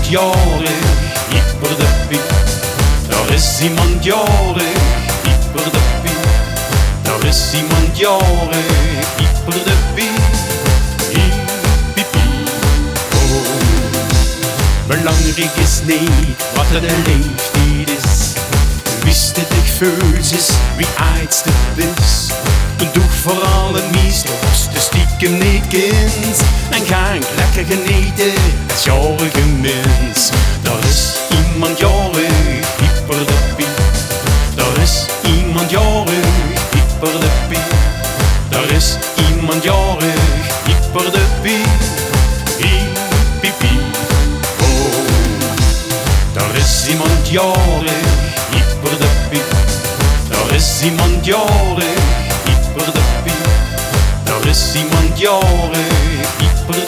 iemand jarig, hyper de piep. Daar is iemand jarig, hyper de piep. Daar is iemand jarig, hyper de piep. Belangrijk is niet wat de leeftijd is. Wist het ik vuils is wie oudste is. Doe vooral een miesdoos, de stiekem niet kind. En ga lekker genieten als jarige mens. Daar is iemand jarig, hyper de piep. Daar is iemand jarig, hyper de piep. Daar is iemand jarig, hyper de piep. Daar is iemand jarig, hyper de piep. Daar is iemand jarig, hyper de piep. Daar is iemand jarig, hyper de piep.